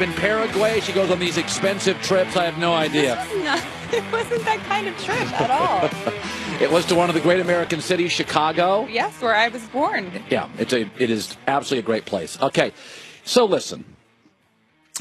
in Paraguay. She goes on these expensive trips. I have no idea. It wasn't that kind of trip at all. It was to one of the great American cities, Chicago. Yes, where I was born. Yeah, it is absolutely a great place. Okay, so listen,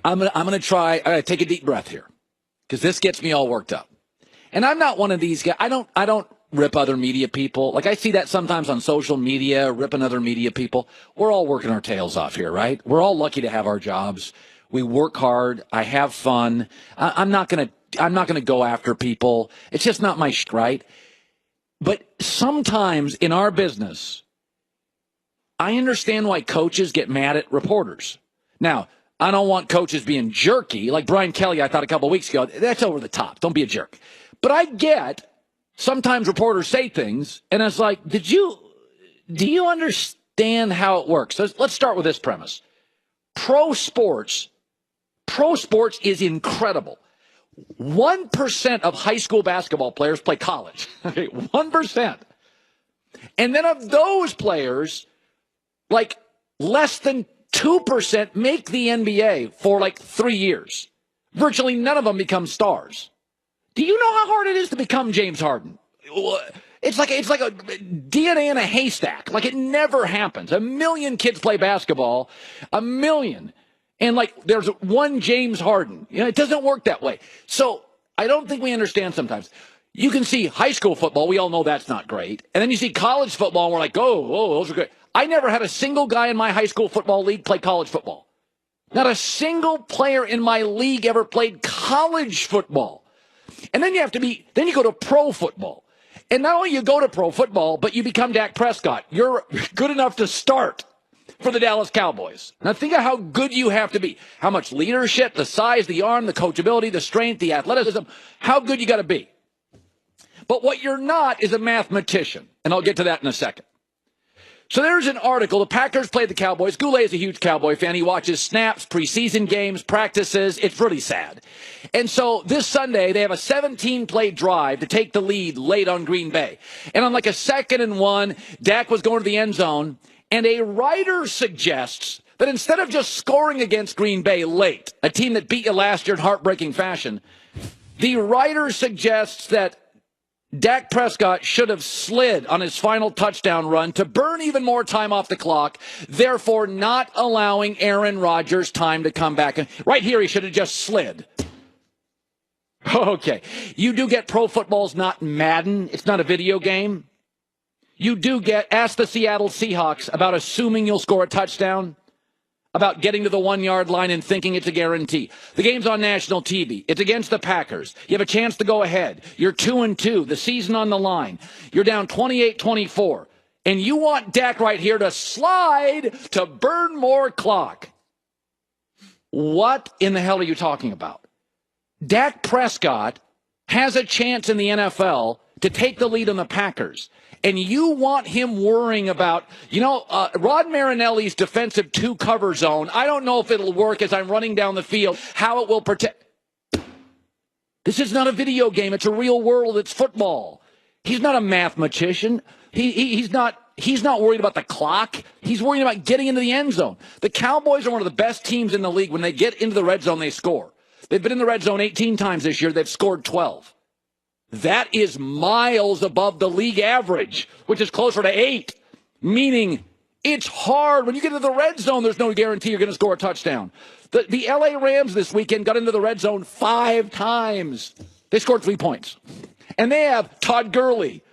I'm gonna try. I gotta take a deep breath here because this gets me all worked up. And I'm not one of these guys. I don't rip other media people. Like I see that sometimes on social media, ripping other media people. We're all working our tails off here, right? We're all lucky to have our jobs. We work hard. I have fun. I'm not gonna go after people. It's just not my shit, right? But sometimes in our business, I understand why coaches get mad at reporters. Now, I don't want coaches being jerky. Like Brian Kelly, I thought a couple of weeks ago, that's over the top. Don't be a jerk. But I get sometimes reporters say things, and it's like, do you understand how it works? So let's start with this premise. Pro sports is incredible. 1% of high school basketball players play college. 1%. And then of those players, like less than 2% make the NBA for like 3 years. Virtually none of them become stars. Do you know how hard it is to become James Harden? It's like a DNA in a haystack. Like it never happens. 1 million kids play basketball, 1 million. And like there's one James Harden. You know, it doesn't work that way. So I don't think we understand sometimes. You can see high school football. We all know that's not great. And then you see college football and we're like, oh, those are great. I never had a single guy in my high school football league play college football. Not a single player in my league ever played college football. And then then you go to pro football. And not only you go to pro football, but you become Dak Presscott. You're good enough to start for the Dallas Cowboys. Now think of how good you have to be. How much leadership, the size, the arm, the coachability, the strength, the athleticism, how good you got to be. But what you're not is a mathematician. And I'll get to that in a second. So there's an article. The Packers played the Cowboys. Goulet is a huge Cowboy fan. He watches snaps, preseason games, practices. It's really sad. And so this Sunday, they have a 17-play drive to take the lead late on Green Bay. And on like a 2nd and 1, Dak was going to the end zone. And a writer suggests that instead of just scoring against Green Bay late, a team that beat you last year in heartbreaking fashion, the writer suggests that Dak Prescott should have slid on his final touchdown run to burn even more time off the clock, therefore not allowing Aaron Rodgers time to come back. And right here, he should have just slid. Okay. You do get pro football's not Madden. It's not a video game. You do ask the Seattle Seahawks about assuming you'll score a touchdown, about getting to the 1-yard line and thinking it's a guarantee. The game's on national TV. It's against the Packers. You have a chance to go ahead. You're 2-2, the season on the line. You're down 28-24. And you want Dak right here to slide to burn more clock. What in the hell are you talking about? Dak Prescott has a chance in the NFL to take the lead on the Packers. And you want him worrying about, Rod Marinelli's defensive 2 cover zone. I don't know if it'll work as I'm running down the field, how it will protect. This is not a video game. It's a real world. It's football. He's not a mathematician. He's not worried about the clock. He's worried about getting into the end zone. The Cowboys are one of the best teams in the league. When they get into the red zone, they score. They've been in the red zone 18 times this year. They've scored 12. That is miles above the league average, which is closer to 8, meaning it's hard. When you get into the red zone, there's no guarantee you're going to score a touchdown. The L.A. Rams this weekend got into the red zone 5 times. They scored 3 points. And they have Todd Gurley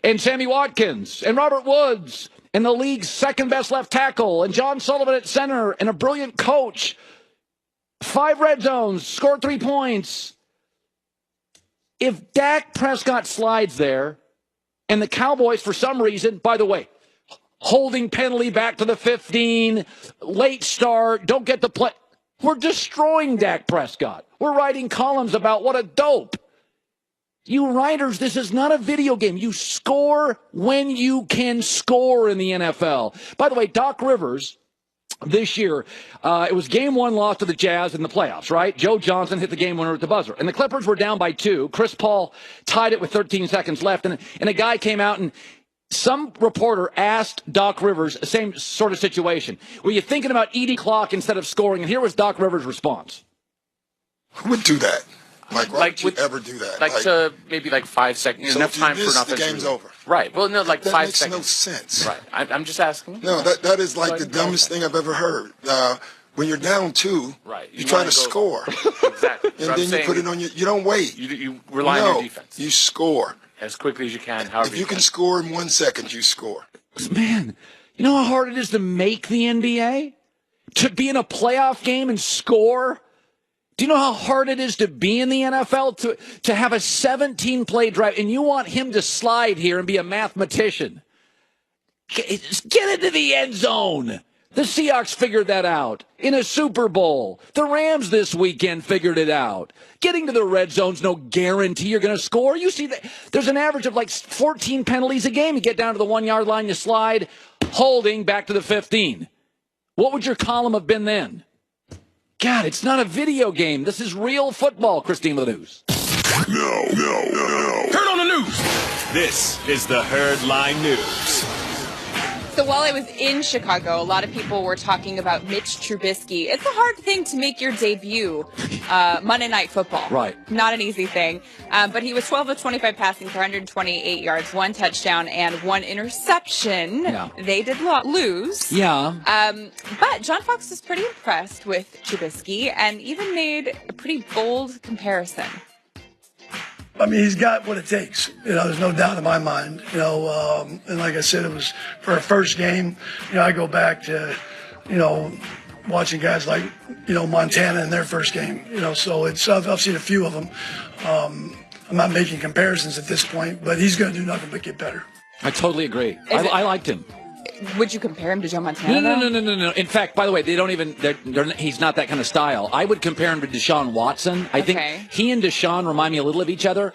and Sammy Watkins and Robert Woods and the league's second-best left tackle and John Sullivan at center and a brilliant coach. 5 red zones, scored 3 points. If Dak Prescott slides there, and the Cowboys, for some reason, by the way, holding penalty back to the 15, late start, don't get the play, we're destroying Dak Prescott. We're writing columns about what a dope. You writers, this is not a video game. You score when you can score in the NFL. By the way, Doc Rivers, this year, it was game 1 loss to the Jazz in the playoffs, right? Joe Johnson hit the game winner at the buzzer. And the Clippers were down by 2. Chris Paul tied it with 13 seconds left. And a guy came out and some reporter asked Doc Rivers, same sort of situation. Were you thinking about eating clock instead of scoring? And here was Doc Rivers' response. Who would do that? Like, why would you ever do that? Like to maybe like 5 seconds, so enough time for nothing. The game's over. Right. Well, no, like that 5 makes seconds. No sense. Right. I'm just asking. No, that is like the dumbest thing I've ever heard. When you're down 2, right. you try to score. Exactly. And then you put it on you don't wait. You rely on your defense. You score. As quickly as you can, however if you can score in 1 second, you score. Man, you know how hard it is to make the NBA? To be in a playoff game and score? Do you know how hard it is to be in the NFL? To have a 17-play drive, and you want him to slide here and be a mathematician? Get into the end zone. The Seahawks figured that out in a Super Bowl. The Rams this weekend figured it out. Getting to the red zone's no guarantee you're going to score. You see that there's an average of like 14 penalties a game. You get down to the 1-yard line, you slide, holding back to the 15. What would your column have been then? God, it's not a video game. This is real football, Christine with the news. No. Heard on the news. This is the Herd Line News. So while I was in Chicago, a lot of people were talking about Mitch Trubisky. It's a hard thing to make your debut Monday Night Football. Right. Not an easy thing. But he was 12 of 25 passing for 128 yards, 1 touchdown, and 1 interception. Yeah. They did lose. Yeah. But John Fox was pretty impressed with Trubisky and even made a pretty bold comparison. I mean, he's got what it takes. There's no doubt in my mind. And like I said, it was for a first game. I go back to, watching guys like, Montana in their first game. So I've seen a few of them. I'm not making comparisons at this point, but he's going to do nothing but get better. I totally agree. I liked him. Would you compare him to Joe Montana? No. In fact, by the way, they don't even. He's not that kind of style. I would compare him to Deshaun Watson. I think he and Deshaun remind me a little of each other.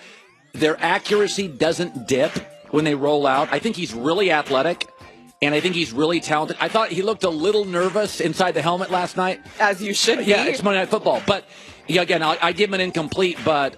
Their accuracy doesn't dip when they roll out. I think he's really athletic, and I think he's really talented. I thought he looked a little nervous inside the helmet last night. As you should be. Yeah, it's Monday Night Football. But again, I give him an incomplete. But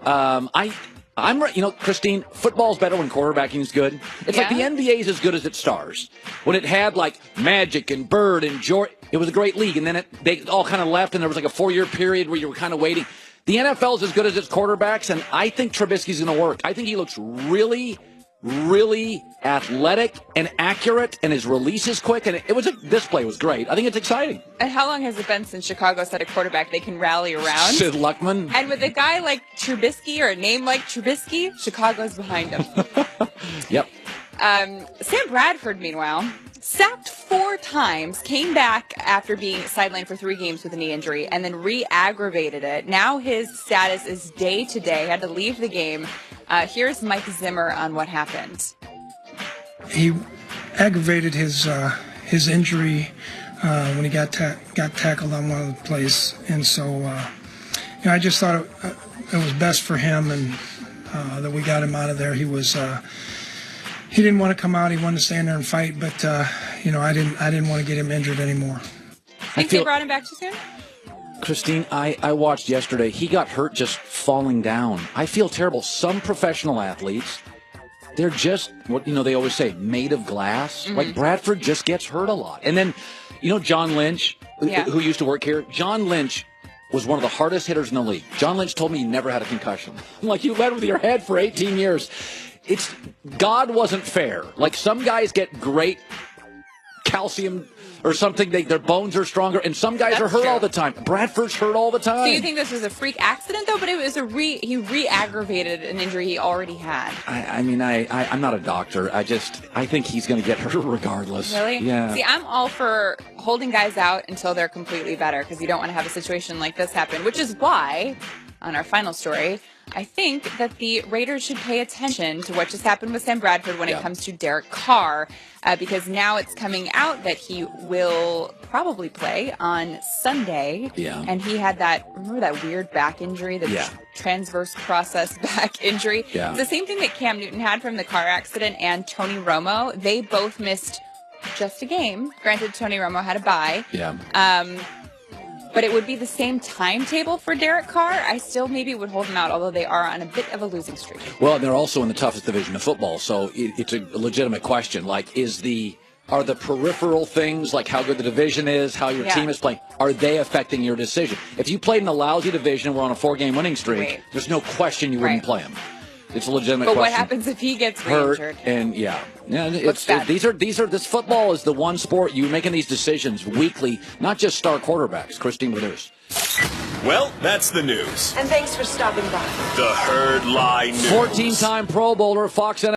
I'm, Christine, football's better when quarterbacking is good. It's like the NBA is as good as its stars. When it had like Magic and Bird and George, it was a great league. And then they all kind of left, and there was like a 4-year period where you were kind of waiting. The NFL is as good as its quarterbacks, and I think Trubisky's going to work. I think he looks really, really athletic and accurate, and his release is quick. And this play was great. I think it's exciting. And how long has it been since Chicago said a quarterback they can rally around? Sid Luckman. And with a guy like Trubisky or a name like Trubisky, Chicago's behind him. Yep. Sam Bradford, meanwhile, sacked 4 times, came back after being sidelined for 3 games with a knee injury, and then re-aggravated it. Now his status is day-to-day. Had to leave the game. Here's Mike Zimmer on what happened. He aggravated his injury when he got tackled on one of the plays, and so I just thought it was best for him and that we got him out of there. He didn't want to come out. He wanted to stand there and fight, but I didn't want to get him injured anymore. Think they brought him back too soon? Christine, I watched yesterday. He got hurt just falling down. I feel terrible. Some professional athletes, they're just, they always say, made of glass. Mm-hmm. Like Bradford just gets hurt a lot. And then, John Lynch, who used to work here, John Lynch was one of the hardest hitters in the league. John Lynch told me he never had a concussion. I'm like, you led with your head for 18 years. God wasn't fair. Like some guys get great calcium or something, their bones are stronger, and some guys are hurt all the time. Bradford's hurt all the time. So you think this was a freak accident, though? But it was he re-aggravated an injury he already had. I'm not a doctor. I think he's going to get hurt regardless. Really? Yeah. See, I'm all for holding guys out until they're completely better, because you don't want to have a situation like this happen, which is why, on our final story, I think that the Raiders should pay attention to what just happened with Sam Bradford when it comes to Derek Carr, because now it's coming out that he will probably play on Sunday. Yeah. And he had remember that weird back injury, the transverse process back injury? Yeah. It's the same thing that Cam Newton had from the car accident and Tony Romo. They both missed just a game. Granted, Tony Romo had a bye. Yeah. but it would be the same timetable for Derek Carr, I still maybe would hold him out, although they are on a bit of a losing streak. Well, and they're also in the toughest division of football, so it's a legitimate question. Like, are the peripheral things, like how good the division is, how your team is playing, are they affecting your decision? If you played in a lousy division and we're on a 4-game winning streak, there's no question you wouldn't play him. It's a legitimate question. But what happens if he gets re-injured? And this football is the one sport you're making these decisions weekly, not just star quarterbacks. Christine Reduce. Well, that's the news. And thanks for stopping by. The Herd Lie News. 14-time Pro Bowler, Fox